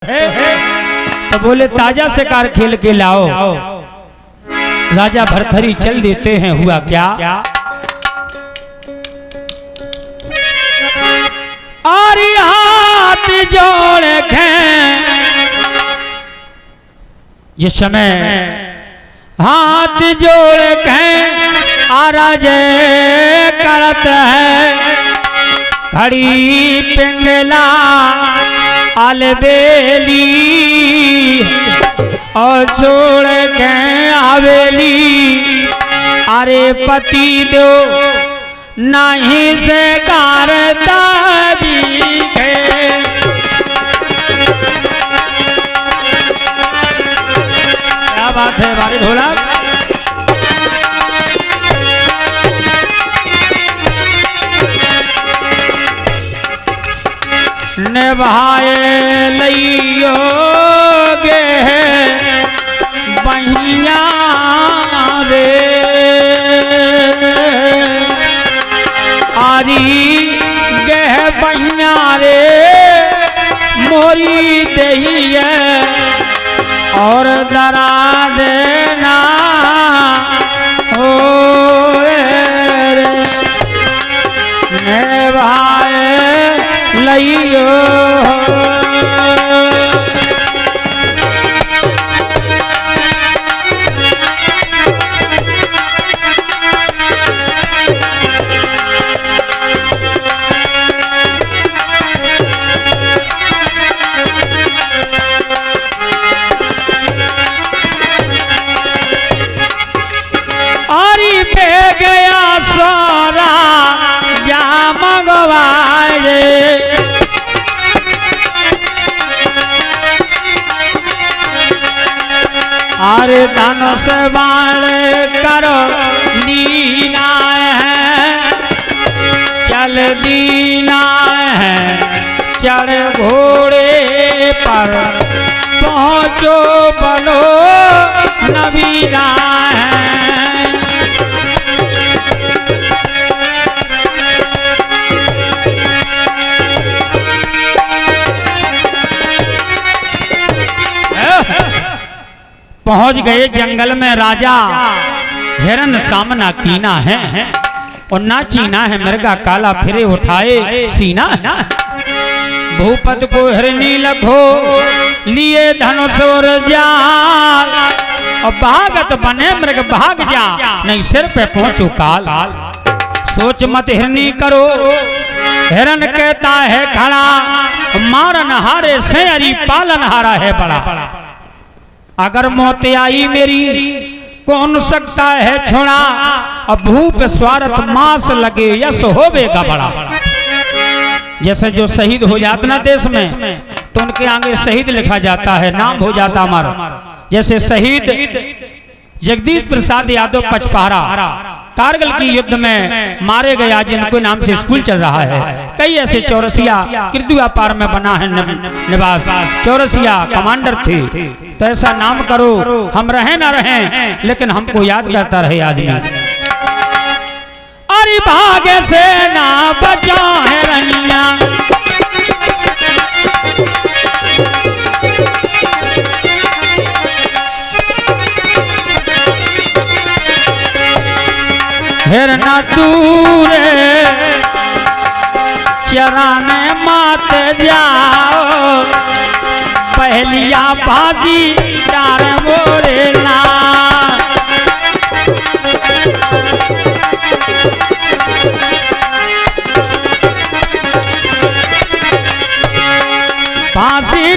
तो बोले ताजा शिकार खेल के लाओ। राजा भरथरी चल देते हैं। हुआ क्या? आरी हाथ जोड़ के ये समय हाथ जोड़ के आराज करत है। खड़ी पिंगला अलबेली और छोड़ के हवेली। अरे पति दो नहीं से करता जी के। क्या बात है बारी ढोलक। निभाए लियो गे बहिया रे। आरी गह बहिया रे मोरी दही और दरा देना हो रे। निभाए लियो आरी पे गया सोरा जा मंगवाए। अरे दानों से बाण करो दीना है। चल दीना है चढ़ घोड़े पर पहुँचो बनो नबीना है। पहुंच गए जंगल में। राजा हिरन सामना कीना है और ना चीना है। मृगा काला फिरे उठाए सीना। भूपत को हिरनी लखो लिए धनुष और जाल। और भागत बने मृग भाग जा नहीं सिर पे पहुंचो काल। सोच मत हिरनी करो हिरन कहता है खड़ा। मारन हारे से अरी पालन हारा है बड़ा। अगर मौत आई मेरी कौन सकता है छोड़ा। अब भूप स्वार्थ मास लगे यश होवेगा बड़ा। जैसे जो शहीद हो जाते ना देश में तो उनके आगे शहीद लिखा जाता है, नाम हो जाता हमारा। जैसे शहीद जगदीश प्रसाद यादव पचपहरा कारगिल की युद्ध में मारे गए। आज इनको नाम से स्कूल चल रहा है। कई ऐसे चौरसिया कृदुआ पार में बना है निवास। चौरसिया कमांडर थे। तो ऐसा नाम करो हम रहे ना रहे लेकिन हमको याद करता रहे आदमी। अरे भाग्य से ना बचा है रनिया। हिरना दूर चराने मात जाओ। पहलिया भाजी डार मोरेला। फांसी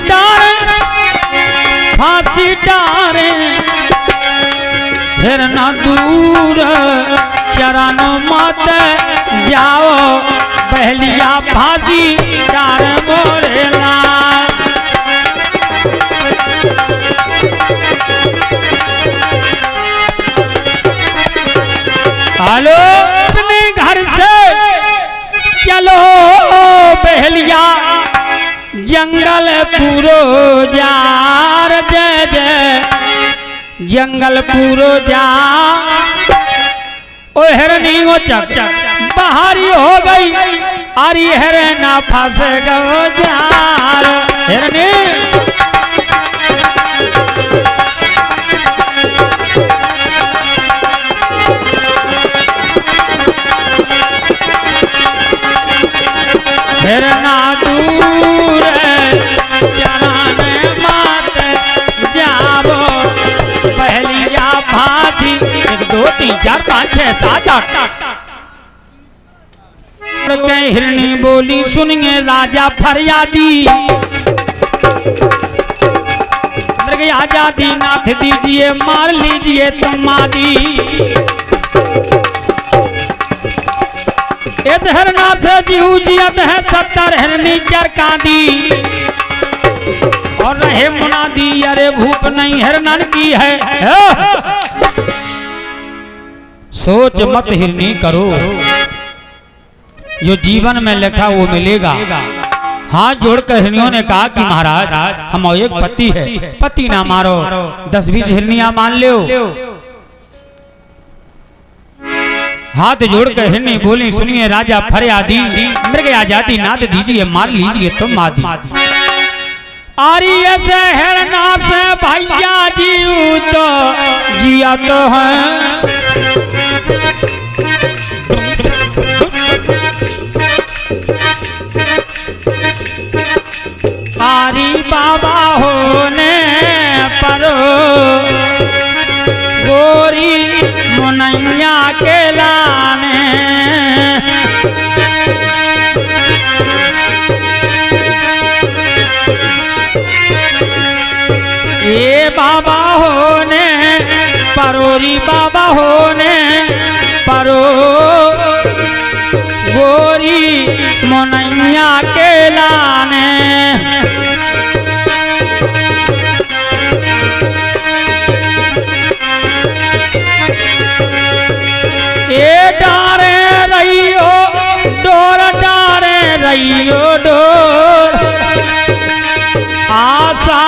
डारे हिरना दूर चरण मत जाओ। पहलिया फांसी डार मोरेला। हेलो अपने घर से चलो बहलिया जंगल पूरो जार। जय जय जंगल पूरो जा। ओ हिरनी वो चक बाहरी हो गई। अरे हरे ना फंस गो जार। हिरनी हिरना दूर जनान मात जावो पहलिया भाजी 1 2 3 4 5 6 7 8 हिरनी बोली सुनिए राजा फरियादी आजादी नाथ दीजिए मार लीजिए तुम आदि हिरनाथ जीव जियत है 70 हिरनी चरकादी और रहे मुनादी अरे भूप नहीं हिरनन की है सोच मत हिरनी करो जो जीवन में लिखा वो मिलेगा। हाथ जोड़कर हिरनियों ने कहा कि महाराज हम एक पति है, पति ना मारो, 10-20 हिरनियां मान लो। हाथ जोड़कर हिरनी बोली सुनिए राजा फरियादी मृग आजादी नाथ दीजिए मार लीजिए तुम आदि आरी ऐसे हिरना से भैया जी तो जिया तो है आरी बाबा होने पर गोरी मुनैया के लाने ये बाबा होने परोरी बाबा होने परो गोरी मुनैया के लाने डारे रहियो डोर डारे रहियो डोर आशा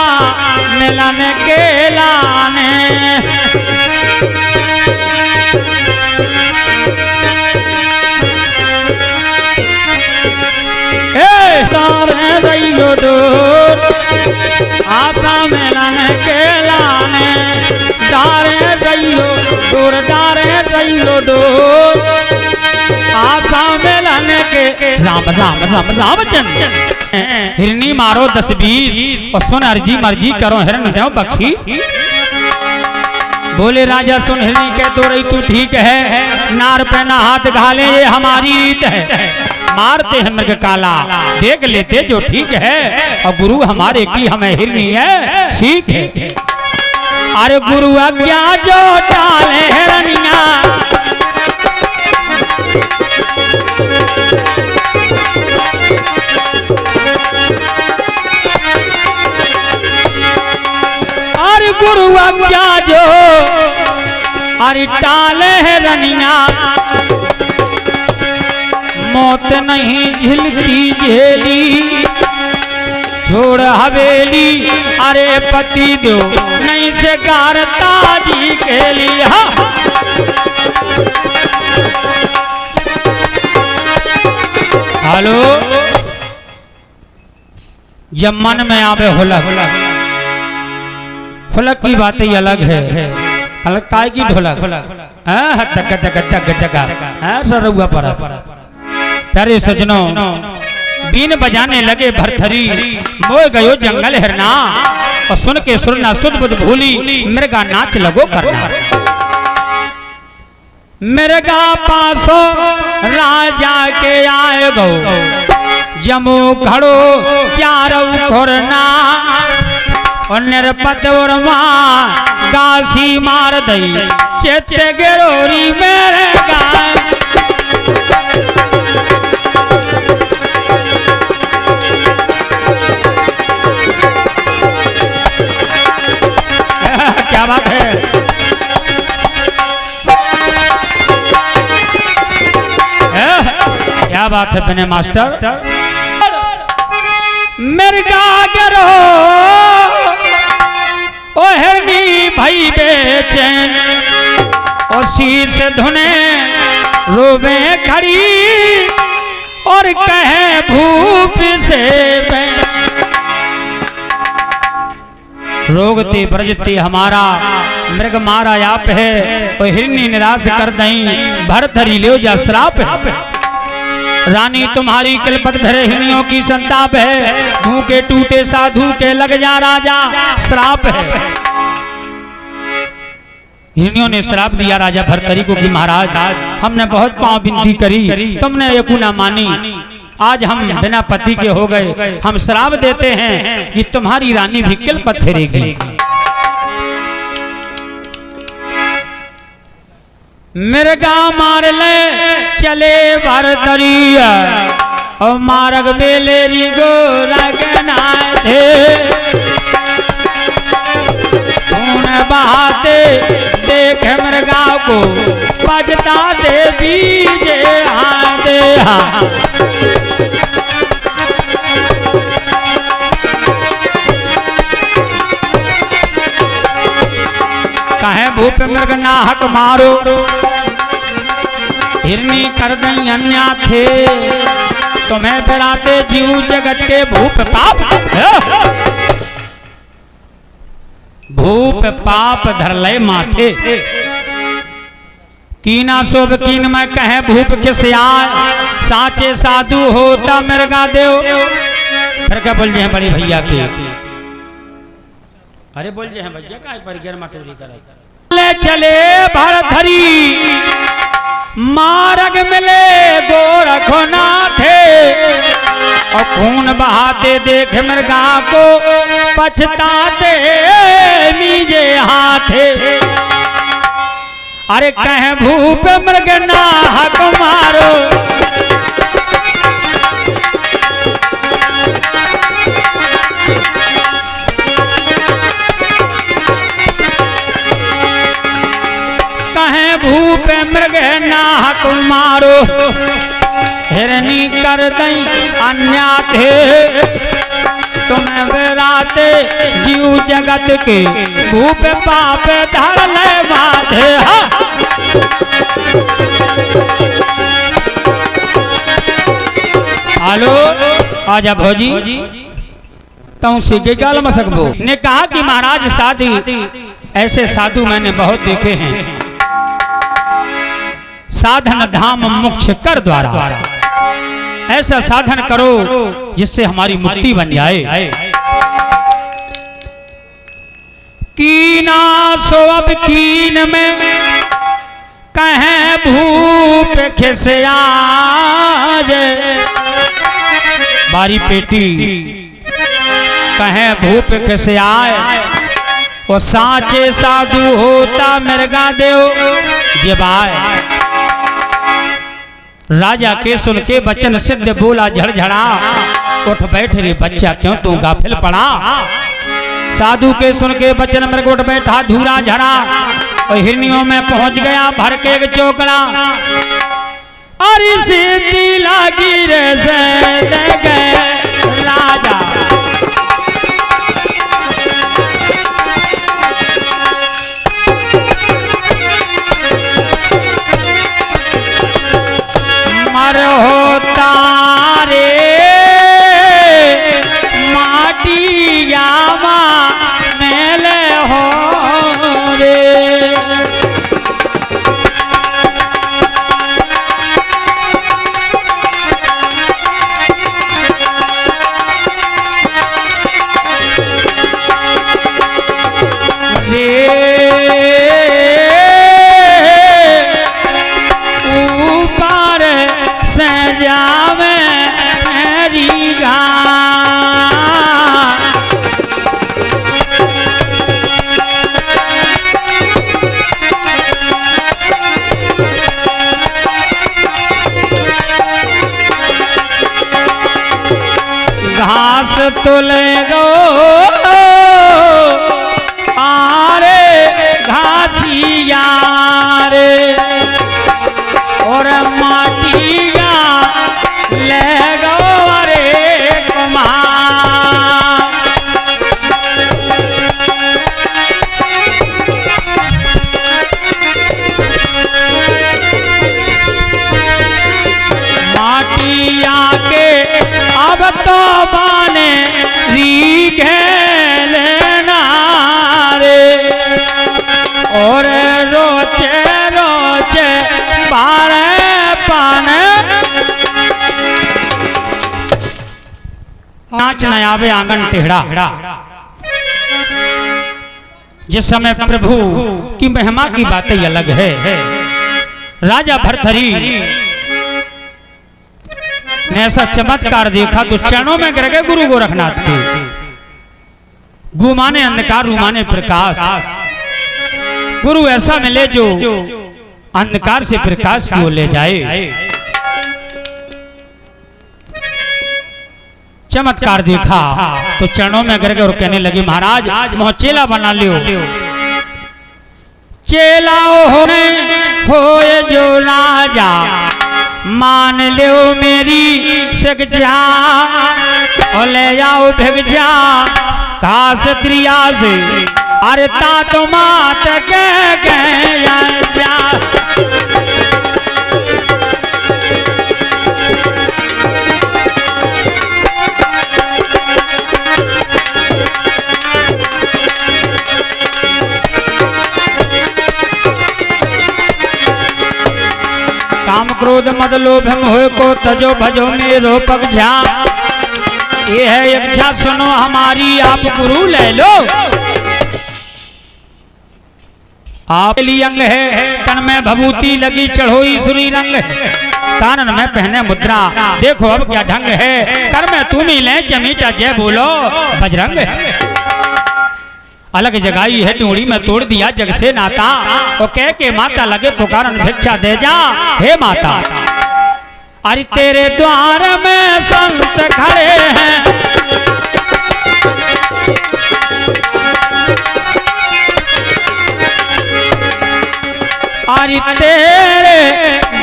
मिलन के लाने डारे रहियो डोर आशा मिलन के लाने डारे रहियो डोर डारे रहियो डोर आशा मिलन के राम राम राम रामचंद्र हिरनी मारो 10-20 और सुन अर्जी मर्जी करो हिरन दो बख्शी बोले राजा सुन हिरनी कह तो रही तू ठीक है नार पे ना हाथ घाले ये हमारी रीत है मारते हैं मृग काला देख लेते जो ठीक है और गुरु हमारे की हमें हिरनी है ठीक है अरे गुरु आज्ञा जो डाले हिरनिया अरे गुरु आज्ञा जो अरे टाले हिरनिया मौत नहीं झिलती झेली छोड़ हवेली अरे पति दो नहीं से कारता जी के लिए हेलो जब मन में आवे हुलक हुलक की बात ही अलग है अलग काय की ढोलक सरुआ पर प्यारे सजनों बीन बजाने लगे भरथरी मोह गयो जंगल हिरना और सुन के सुरना सुध बुध भूली मृगा नाच लगो करना मृगा पासो राजा के आए गो जमो खड़ो चारों खुरना और निरपत उर्मा गासी मार दई चेते गिरोरी मेरे गाय क्या बात है क्या बात है बने मास्टर मृगा गिरो ओ हिरनी भई बेचैन और शीश धुने रोवे खड़ी और कहे भूप से रोगते ब्रजते हमारा मृग मारा आप है और हिरनी निराश कर दई भरथरी ले जा श्राप है। रानी तुम्हारी किलपत धरे हिरनियों की संताप है, मुंह के टूटे साधु के लग जा राजा श्राप है। हिरनियों ने श्राप दिया राजा भरथरी को कि महाराज हमने बहुत पांव विनती करी, तुमने एक ना मानी, आज हम बिना पति के हो गए, हम श्राप देते हैं कि तुम्हारी रानी भी किलपत फेरेगी। मृगा मार ले चले भरथरी और मार्ग बेलेरी गो लगना थे, खून बहाते देख मृगा को बजता दे बीजे हाथे। कहे भूप मृग नाहक मारो, हिरनी कर दई अन्या थे, तुम्हें डराते जीव जगत के भूप पाप। भूप पाप धर ले माथे, कीना शोभ कीन में कहे भूप किस आए, साचे साधु होता मृगा देव। फिर क्या बोल हैं बड़ी भैया के, अरे बोल हैं भैया का पर गिर मटोरी करे। ले चले भरथरी मार्ग मिले गोरखना थे, और खून बहाते देख मृगा को पछताते नीजे हाथे। अरे कहे भूप मृग नाहक मारो, कहे भूप मृग नाहक मारो, हिरनी कर दई अन्या थे, तुम्हें बेराते जीव जगत के भूप पाप धर ले माथे। हेलो आजा भौजी तुम सीखे गाल मसकबो ने कहा कि महाराज साधु ऐसे साधु मैंने बहुत देखे हैं, साधन धाम मोक्ष कर द्वारा, ऐसा साधन करो जिससे हमारी मुक्ति बन जाए। कीना सो अब कीन में कहे भूप खिसिया, बारी पेटी कहे भूप खिसिया, वो साचे साधु होता मृगा देव जबाए। राजा के सुन के बचन सिद्ध बोला झड़झड़ा, उठ बैठ रे बच्चा क्यों तू गाफिल पड़ा। साधु के सुन के बचन मृग उठ बैठा धूरा झड़ा, और हिरनियों में पहुंच गया भर के एक चोकड़ा। अरे सीधी लागी रे से दे गए राजा, मर होता रे माटी यामा मेले हो रे। और रोचे रोचे बारे पाने नाच न आवे आंगन टेढ़ा। जिस समय प्रभु की महिमा की बातें अलग है। राजा भर्तहरि ने ऐसा चमत्कार देखा तो चरणों में गिर गए गुरु गोरखनाथ के। गुमाने अंधकार रुमाने प्रकाश, गुरु ऐसा मिले जो अंधकार से प्रकाश की ओर ले जाए। चमत्कार देखा तो चरणों में गिर गए और कहने लगे महाराज मोह चेला बना लियो। चेला होने होए जो राजा मान लियो मेरी शिक्षा और ले जाओ भिग जा काश त्रिया से अरे तात मात के जा। काम क्रोध मद लोभ मोह को तजो भजो मेरो पग झा। ये है इच्छा सुनो हमारी आप गुरु ले लो। आप ली अंग है तन में भभूति लगी चढ़ोई सुरी रंग कानन में पहने मुद्रा देखो अब क्या ढंग है। कर में तुम ही ले जमीटा जय बोलो बजरंग। अलग जगाई है डोरी में तोड़ दिया जग से नाता और कह के माता लगे पुकारन भिक्षा दे जा हे माता। अरे तेरे द्वार में संत खड़े हैं अरे तेरे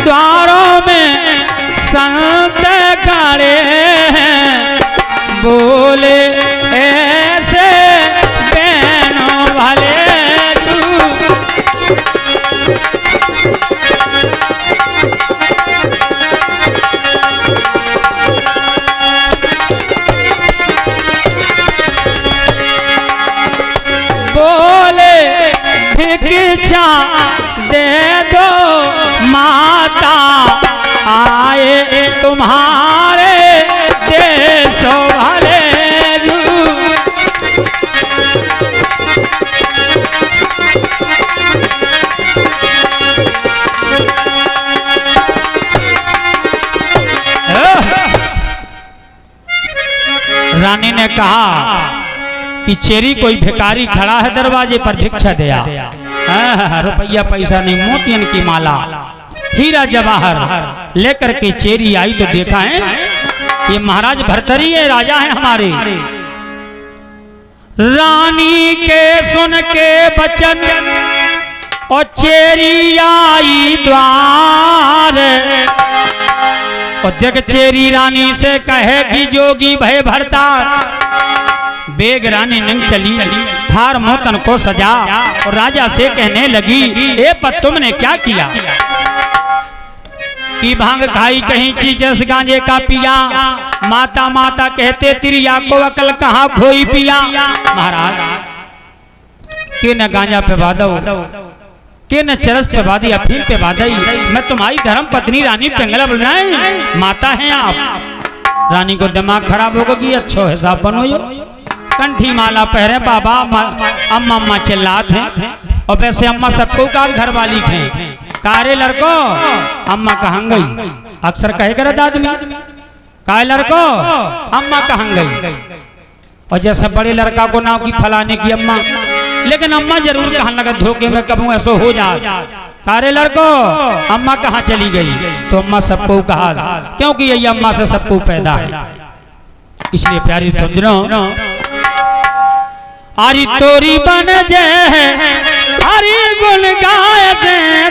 द्वारों में संत खड़े हैं बोले ऐसे बहनों भले बोले भिक्षा दे दो माता आए तुम्हारे देशो भले रानी ने कहा कि चेरी कोई भिखारी खड़ा है दरवाजे पर भिक्षा दिया। रुपया पैसा नहीं मोतियन की माला हीरा जवाहर लेकर के चेरी आई तो देखा है ये महाराज भर्तहरि है राजा है हमारे। रानी के सुन के बचन और चेरी आई द्वार और जग चेरी रानी से कहे कि जोगी भय भरता बेग रानी नंग चली थार मोतन को सजा और राजा से कहने लगी ए पर तुमने क्या किया कि भांग खाई कहीं चीज गांजे का पिया। माता माता कहते तिरिया को अकल कहाँ खोई पिया। महाराज के न गांजा पे बादो के न चरस पे बादी अफीम पे बादई मैं तुम्हारी धर्म पत्नी रानी पिंगला बुलाए माता हैं आप। रानी को दिमाग खराब होगा कि अच्छो हिसाब बनो यो कंठी माला पहरे बाबा अम्मा अम्मा चिल्लात हैं और वैसे अम्मा सबको का घर वाली थे कारे लड़को अम्मा कहाँ गई अक्सर कहे करत आदमी काहे लड़को अम्मा कहाँ गई और जैसे बड़े लड़का को नाव की फलाने की अम्मा लेकिन अम्मा जरूर कहने लगा धोखे में कबू ऐसा हो जा कारे लड़को अम्मा कहाँ चली गई तो अम्मा सबको कहा क्योंकि यही अम्मा से सबको पैदा है इसलिए प्यारी सुंदरों हरी तोरी बन जाए हरी गुण गाए